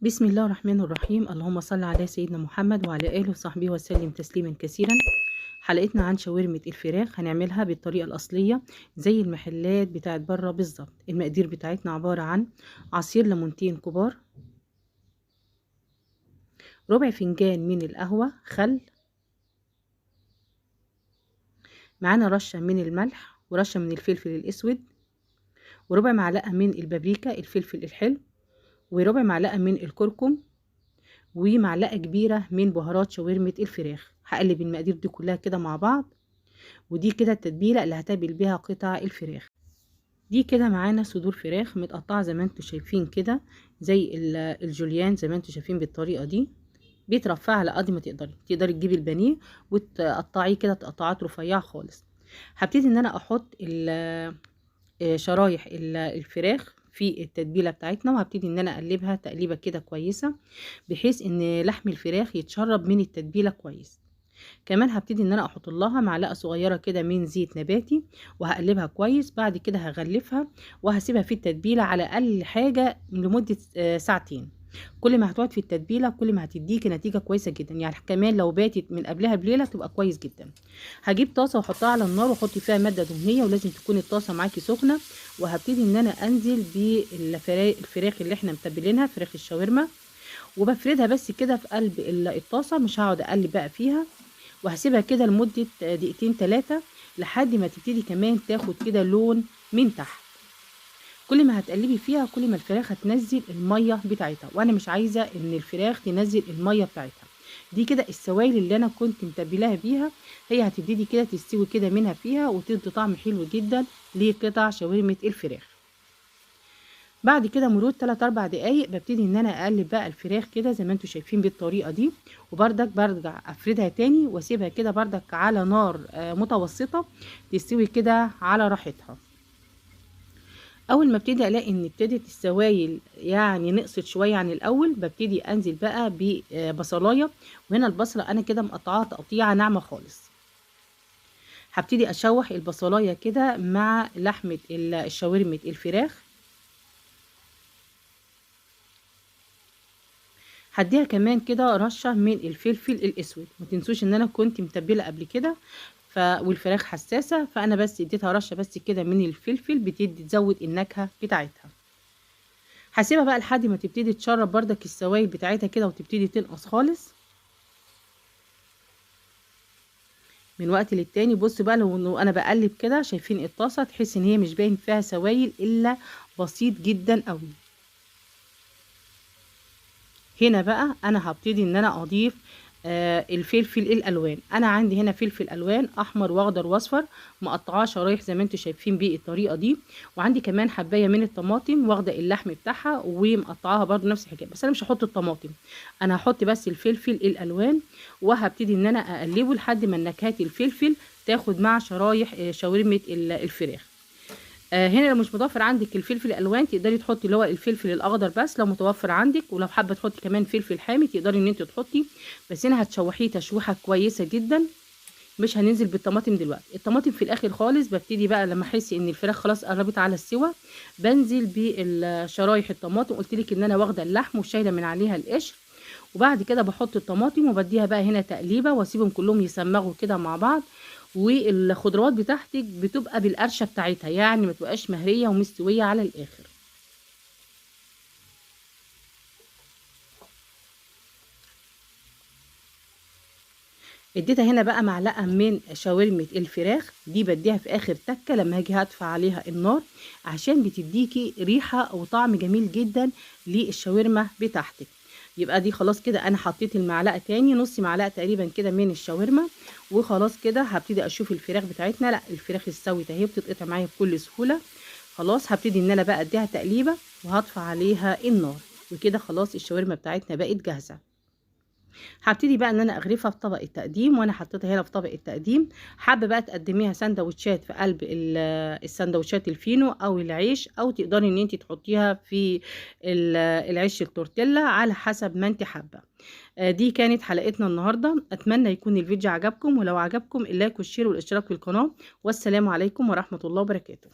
بسم الله الرحمن الرحيم. اللهم صل على سيدنا محمد وعلى آله وصحبه وسلم تسليما كثيرا. حلقتنا عن شاورمة الفراخ هنعملها بالطريقة الأصلية زي المحلات بتاعت بره بالظبط. المقادير بتاعتنا عبارة عن عصير ليمونتين كبار، ربع فنجان من القهوة، خل، معانا رشة من الملح ورشة من الفلفل الأسود، وربع معلقة من البابريكا الفلفل الحلو، وربع معلقة من الكركم، ومعلقة كبيرة من بهارات شاورمة الفراخ. هقلب المقادير دي كلها كده مع بعض، ودي كده التتبيلة اللي هتبل بيها قطع الفراخ. دي كده معانا صدور فراخ متقطعة زي ما انتوا شايفين كده، زي الجوليان زي ما انتوا شايفين بالطريقة دي. بيترفع على قد ما تقدري تجيبي البانيه وتقطعيه كده تقطعات رفيعة خالص. هبتدي ان انا احط شرايح الفراخ في التتبيله بتاعتنا، وهبتدي ان انا اقلبها تقليبه كده كويسه بحيث ان لحم الفراخ يتشرب من التتبيله كويس. كمان هبتدي ان انا احط لها معلقه صغيره كده من زيت نباتي وهقلبها كويس. بعد كده هغلفها وهسيبها في التتبيله على اقل حاجه لمده ساعتين. كل ما هتقعد في التتبيله كل ما هتديكي نتيجه كويسه جدا، يعني كمان لو باتت من قبلها بليله تبقى كويس جدا. هجيب طاسه واحطها على النار واحط فيها ماده دهنيه، ولازم تكون الطاسه معاكي سخنه. وهبتدي ان انا انزل بالفراخ اللي احنا متبلينها، فراخ الشاورما، وبفردها بس كده في قلب الطاسه، مش هقعد اقلب بقى فيها. وهسيبها كده لمده دقيقتين 3 لحد ما تبتدي كمان تاخد كده لون من تحت. كل ما هتقلبي فيها كل ما الفراخ هتنزل الميه بتاعتها، وانا مش عايزه ان الفراخ تنزل الميه بتاعتها. دي كده السوائل اللي انا كنت متبلاها بيها، هي هتبتدي كده تستوي كده منها فيها وتدي طعم حلو جدا لقطع شاورمه الفراخ. بعد كده مرور 3 4 دقايق ببتدي ان انا اقلب بقى الفراخ كده زي ما انتوا شايفين بالطريقه دي، وبردك برجع افردها تاني واسيبها كده بردك على نار متوسطه تستوي كده على راحتها. اول ما ابتدي الاقي ان ابتدت السوائل يعني نقصت شويه عن الاول، ببتدي انزل بقى ببصلايه. وهنا البصله انا كده مقطعاها تقطيعه ناعمه خالص. هبتدي اشوح البصلايه كده مع لحمه الشاورمه الفراخ. هديها كمان كده رشه من الفلفل الاسود، ما تنسوش ان انا كنت متبله قبل كده والفراخ حساسه، فانا بس اديتها رشه بس كده من الفلفل بتدي تزود النكهه بتاعتها. هسيبها بقى لحد ما تبتدي تشرب بردك السوائل بتاعتها كده وتبتدي تنقص خالص من وقت للتاني. بص بقى لو انا بقلب كده شايفين الطاسه تحس ان هي مش باين فيها سوائل الا بسيط جدا قوي. هنا بقى انا هبتدي ان انا اضيف الفلفل الالوان. انا عندي هنا فلفل الوان احمر واخضر واصفر مقطعاه شرايح زي ما انتم شايفين بالطريقه دي. وعندي كمان حبايه من الطماطم واخده اللحم بتاعها ومقطعاها برده نفس الحكايه، بس انا مش هحط الطماطم، انا هحط بس الفلفل الالوان. وهبتدي ان انا اقلبه لحد ما نكهات الفلفل تاخد مع شرايح شاورمه الفراخ. هنا لو مش متوفر عندك الفلفل الالوان تقدري تحطي اللي هو الفلفل الاخضر بس لو متوفر عندك، ولو حابه تحطي كمان فلفل حامي تقدري ان انت تحطي. بس هنا هتشوحيه تشويحه كويسه جدا، مش هننزل بالطماطم دلوقتي. الطماطم في الاخر خالص. ببتدي بقى لما احس ان الفراخ خلاص قربت على السوا بنزل بالشرايح الطماطم. قلت لك ان انا واخده اللحم وشايله من عليها القشر. وبعد كده بحط الطماطم وبديها بقى هنا تقليبه واسيبهم كلهم يسمغوا كده مع بعض. والخضروات بتاعتك بتبقى بالقرشه بتاعتها، يعني ما تبقاش مهريه ومستويه على الاخر. اديتها هنا بقى معلقه من شاورمه الفراخ دي، بديها في اخر تكه لما هاجي هدفع عليها النار عشان بتديكي ريحه وطعم جميل جدا للشاورما بتاعتك. يبقى دي خلاص كده انا حطيت المعلقه تاني، نص معلقه تقريبا كده من الشاورما. وخلاص كده هبتدي اشوف الفراخ بتاعتنا، لا الفراخ استوت اهي بتتقطع معايا بكل سهوله. خلاص هبتدي ان انا بقى اديها تقليبه وهطفي عليها النار، وكده خلاص الشاورما بتاعتنا بقت جاهزه. هبتدي بقى ان انا اغرفها في طبق التقديم، وانا حطيتها هنا في طبق التقديم. حابه بقى تقدميها سندوتشات في قلب السندوتشات الفينو او العيش، او تقدري ان انت تحطيها في العيش التورتيلا على حسب ما انت حابه. دي كانت حلقتنا النهارده، اتمنى يكون الفيديو عجبكم، ولو عجبكم اللايك والشير والاشتراك في القناه. والسلام عليكم ورحمه الله وبركاته.